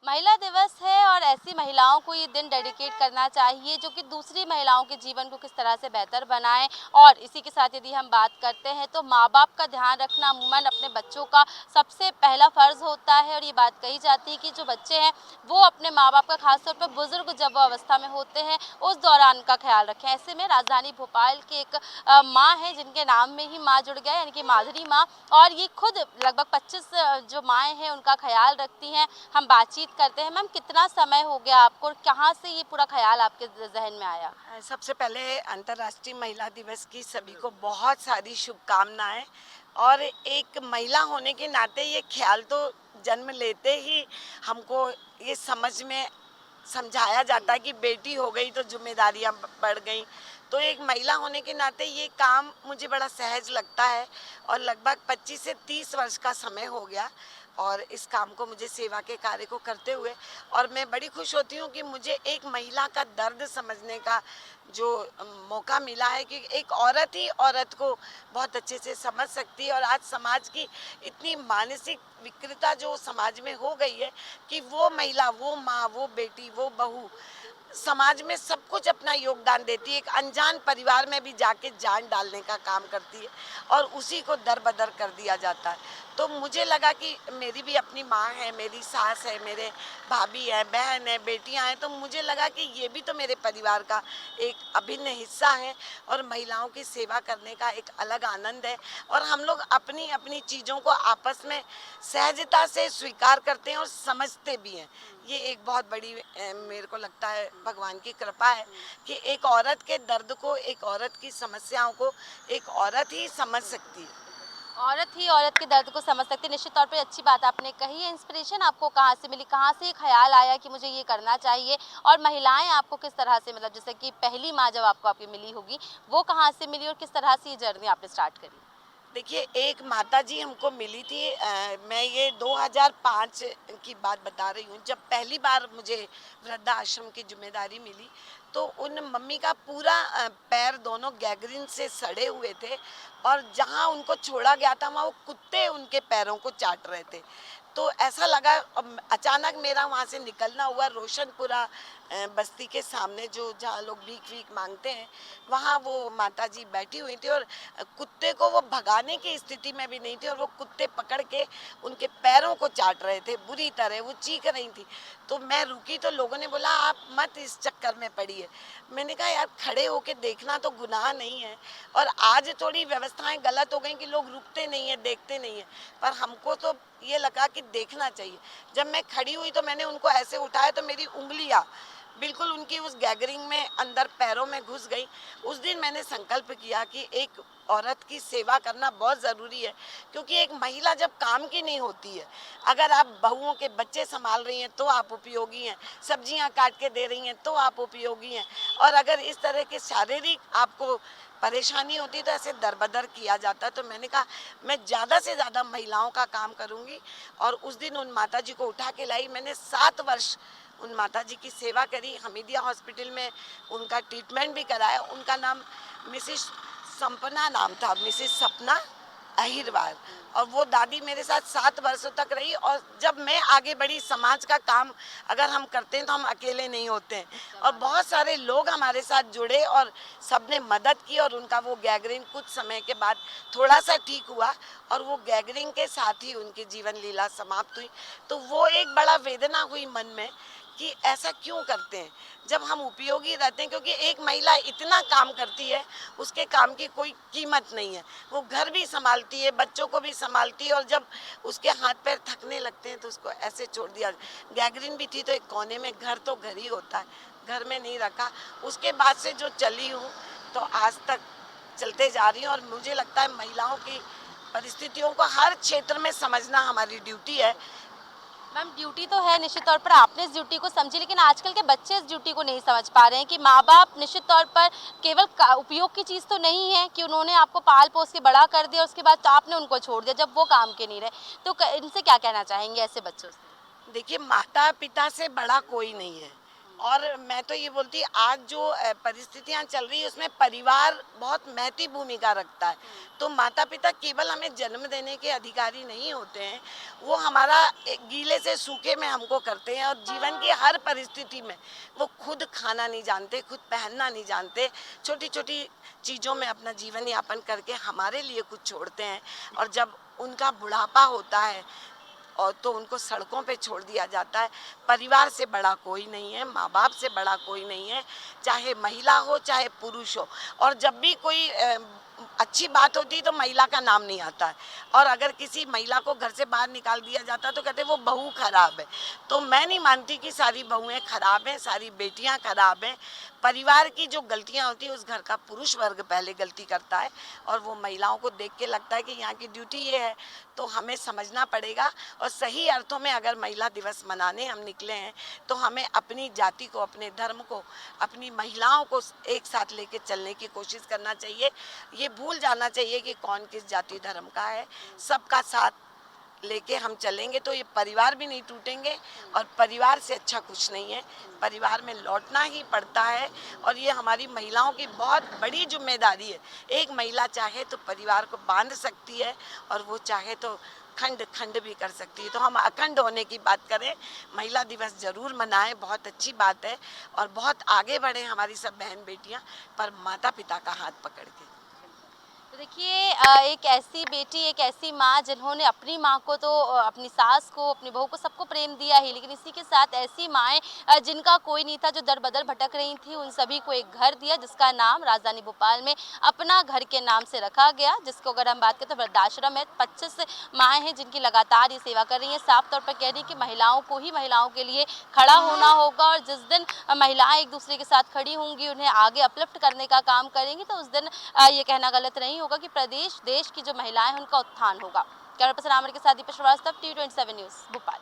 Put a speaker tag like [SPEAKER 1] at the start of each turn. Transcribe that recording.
[SPEAKER 1] महिला दिवस है और ऐसी महिलाओं को ये दिन डेडिकेट करना चाहिए जो कि दूसरी महिलाओं के जीवन को किस तरह से बेहतर बनाएं। और इसी के साथ यदि हम बात करते हैं तो माँ बाप का ध्यान रखना अमूमन अपने बच्चों का सबसे पहला फर्ज होता है। और ये बात कही जाती है कि जो बच्चे हैं वो अपने माँ बाप का, खासतौर पर बुजुर्ग जब वो अवस्था में होते हैं उस दौरान का ख्याल रखें। ऐसे में राजधानी भोपाल की एक माँ है जिनके नाम में ही माँ जुड़ गया, यानी कि माधुरी माँ, और ये खुद लगभग 25 जो माएँ हैं उनका ख्याल रखती हैं। हम बातचीत करते हैं। मैम, कितना समय हो गया आपको और कहाँ से ये पूरा ख्याल आपके जहन में आया?
[SPEAKER 2] सबसे पहले अंतर्राष्ट्रीय महिला दिवस की सभी को बहुत सारी शुभकामनाएं। और एक महिला होने के नाते ये ख्याल तो जन्म लेते ही हमको ये समझ में समझाया जाता है कि बेटी हो गई तो जिम्मेदारियां बढ़ गई। तो एक महिला होने के नाते ये काम मुझे बड़ा सहज लगता है और लगभग 25 से 30 वर्ष का समय हो गया और इस काम को, मुझे सेवा के कार्य को करते हुए, और मैं बड़ी खुश होती हूँ कि मुझे एक महिला का दर्द समझने का जो मौका मिला है कि एक औरत ही औरत को बहुत अच्छे से समझ सकती है। और आज समाज की इतनी मानसिक विकृता जो समाज में हो गई है कि वो महिला, वो माँ, वो बेटी, वो बहू समाज में सब कुछ अपना योगदान देती है, एक अनजान परिवार में भी जाके जान डालने का काम करती है और उसी को दर बदर कर दिया जाता है। तो मुझे लगा कि मेरी भी अपनी माँ है, मेरी सास है, मेरे भाभी है, बहन है, बेटियां हैं, तो मुझे लगा कि ये भी तो मेरे परिवार का एक अभिन्न हिस्सा है और महिलाओं की सेवा करने का एक अलग आनंद है। और हम लोग अपनी अपनी चीज़ों को आपस में सहजता से स्वीकार करते हैं और समझते भी हैं। ये एक बहुत बड़ी मेरे को लगता है भगवान की कृपा है कि एक औरत के दर्द को, एक औरत की समस्याओं को एक औरत ही समझ सकती है।
[SPEAKER 1] औरत ही औरत के दर्द को समझ सकती है। निश्चित तौर पे अच्छी बात आपने कही है। इंस्पिरेशन आपको कहाँ से मिली, कहाँ से ये ख्याल आया कि मुझे ये करना चाहिए? और महिलाएं आपको किस तरह से, मतलब जैसे कि पहली माँ जब आपको आपकी मिली होगी, वो कहाँ से मिली और किस तरह से ये जर्नी आपने स्टार्ट करी?
[SPEAKER 2] देखिए, एक माताजी हमको मिली थी। मैं ये 2005 की बात बता रही हूँ, जब पहली बार मुझे वृद्धाश्रम की जिम्मेदारी मिली। तो उन मम्मी का पूरा पैर दोनों गैंग्रीन से सड़े हुए थे और जहाँ उनको छोड़ा गया था वहाँ वो कुत्ते उनके पैरों को चाट रहे थे। तो ऐसा लगा, अचानक मेरा वहाँ से निकलना हुआ। रोशनपुरा बस्ती के सामने जो जहाँ लोग भीख वीख मांगते हैं, वहाँ वो माताजी बैठी हुई थी और कुत्ते को वो भगाने की स्थिति में भी नहीं थी और वो कुत्ते पकड़ के उनके पैरों को चाट रहे थे बुरी तरह, वो चीख रही थी। तो मैं रुकी तो लोगों ने बोला आप मत इस चक्कर में पड़िए। मैंने कहा यार, खड़े होके देखना तो गुनाह नहीं है। और आज थोड़ी व्यवस्थाएं गलत हो गई कि लोग रुकते नहीं है, देखते नहीं है, पर हमको तो ये लगा कि देखना चाहिए। जब मैं खड़ी हुई तो मैंने उनको ऐसे उठाया तो मेरी उंगलियां बिल्कुल उनकी उस गैगरिंग में अंदर पैरों में घुस गई। उस दिन मैंने संकल्प किया कि एक औरत की सेवा करना बहुत ज़रूरी है, क्योंकि एक महिला जब काम की नहीं होती है, अगर आप बहुओं के बच्चे संभाल रही हैं तो आप उपयोगी हैं, सब्जियां काट के दे रही हैं तो आप उपयोगी हैं, और अगर इस तरह के शारीरिक आपको परेशानी होती है तो ऐसे दरबदर किया जाता है। तो मैंने कहा मैं ज़्यादा से ज़्यादा महिलाओं का काम करूँगी। और उस दिन उन माताजी को उठा के लाई। मैंने 7 वर्ष उन माताजी की सेवा करी। हमीदिया हॉस्पिटल में उनका ट्रीटमेंट भी कराया। उनका नाम मिसिस संपना नाम था, मिसिस सपना अहिरवार। और वो दादी मेरे साथ 7 वर्षों तक रही। और जब मैं आगे बढ़ी, समाज का काम अगर हम करते हैं तो हम अकेले नहीं होते हैं, और बहुत सारे लोग हमारे साथ जुड़े और सबने मदद की और उनका वो गैंग्रीन कुछ समय के बाद थोड़ा सा ठीक हुआ और वो गैंग्रीन के साथ ही उनकी जीवन लीला समाप्त हुई। तो वो एक बड़ा वेदना हुई मन में कि ऐसा क्यों करते हैं जब हम उपयोगी रहते हैं, क्योंकि एक महिला इतना काम करती है, उसके काम की कोई कीमत नहीं है। वो घर भी संभालती है, बच्चों को भी संभालती है, और जब उसके हाथ पैर थकने लगते हैं तो उसको ऐसे छोड़ दिया। गैंग्रीन भी थी तो एक कोने में, घर तो घर ही होता है, घर में नहीं रखा। उसके बाद से जो चली हूँ तो आज तक चलते जा रही हूँ। और मुझे लगता है महिलाओं की परिस्थितियों को हर क्षेत्र में समझना हमारी ड्यूटी है।
[SPEAKER 1] मैम, ड्यूटी तो है, निश्चित तौर पर आपने इस ड्यूटी को समझी, लेकिन आजकल के बच्चे इस ड्यूटी को नहीं समझ पा रहे हैं कि माँ बाप निश्चित तौर पर केवल उपयोग की चीज़ तो नहीं है कि उन्होंने आपको पाल पोस के बड़ा कर दिया, उसके बाद तो आपने उनको छोड़ दिया जब वो काम के नहीं रहे। तो इनसे क्या कहना चाहेंगे ऐसे बच्चों से?
[SPEAKER 2] देखिए, माता पिता से बड़ा कोई नहीं है। और मैं तो ये बोलती आज जो परिस्थितियां चल रही है उसमें परिवार बहुत महती भूमिका रखता है। तो माता पिता केवल हमें जन्म देने के अधिकारी नहीं होते हैं, वो हमारा एक गीले से सूखे में हमको करते हैं, और जीवन की हर परिस्थिति में वो खुद खाना नहीं जानते, खुद पहनना नहीं जानते, छोटी छोटी चीज़ों में अपना जीवन यापन करके हमारे लिए कुछ छोड़ते हैं। और जब उनका बुढ़ापा होता है और तो उनको सड़कों पे छोड़ दिया जाता है। परिवार से बड़ा कोई नहीं है, माँ बाप से बड़ा कोई नहीं है, चाहे महिला हो चाहे पुरुष हो। और जब भी कोई अच्छी बात होती है तो महिला का नाम नहीं आता है, और अगर किसी महिला को घर से बाहर निकाल दिया जाता है तो कहते हैं वो बहू खराब है। तो मैं नहीं मानती कि सारी बहुएं खराब हैं, सारी बेटियां खराब हैं। परिवार की जो गलतियां होती है उस घर का पुरुष वर्ग पहले गलती करता है, और वो महिलाओं को देख के लगता है कि यहाँ की ड्यूटी ये है। तो हमें समझना पड़ेगा, और सही अर्थों में अगर महिला दिवस मनाने हम निकले हैं तो हमें अपनी जाति को, अपने धर्म को, अपनी महिलाओं को एक साथ लेके चलने की कोशिश करना चाहिए। ये भूल जाना चाहिए कि कौन किस जाति धर्म का है। सबका साथ लेके हम चलेंगे तो ये परिवार भी नहीं टूटेंगे, और परिवार से अच्छा कुछ नहीं है। परिवार में लौटना ही पड़ता है, और ये हमारी महिलाओं की बहुत बड़ी जिम्मेदारी है। एक महिला चाहे तो परिवार को बांध सकती है, और वो चाहे तो खंड खंड भी कर सकती है। तो हम अखंड होने की बात करें, महिला दिवस जरूर मनाएं, बहुत अच्छी बात है, और बहुत आगे बढ़े हमारी सब बहन बेटियां, पर माता पिता का हाथ पकड़ के।
[SPEAKER 1] तो देखिए एक ऐसी बेटी, एक ऐसी माँ जिन्होंने अपनी माँ को तो अपनी सास को, अपनी बहू को, सबको प्रेम दिया ही, लेकिन इसी के साथ ऐसी माएँ जिनका कोई नहीं था, जो दर बदर भटक रही थी, उन सभी को एक घर दिया जिसका नाम राजधानी भोपाल में अपना घर के नाम से रखा गया। जिसको अगर हम बात करें तो वृद्धाश्रम है। 25 माएँ हैं जिनकी लगातार ये सेवा कर रही हैं। साफ तौर पर कह रही है कि महिलाओं को ही महिलाओं के लिए खड़ा होना होगा, और जिस दिन महिलाएं एक दूसरे के साथ खड़ी होंगी, उन्हें आगे अपलिफ्ट करने का काम करेंगी, तो उस दिन ये कहना गलत नहीं होगा कि प्रदेश देश की जो महिलाएं हैं उनका उत्थान होगा। कैमरा पर्सन आमिर के साथ दीपेश श्रीवास्तव, T27 न्यूज़ भोपाल।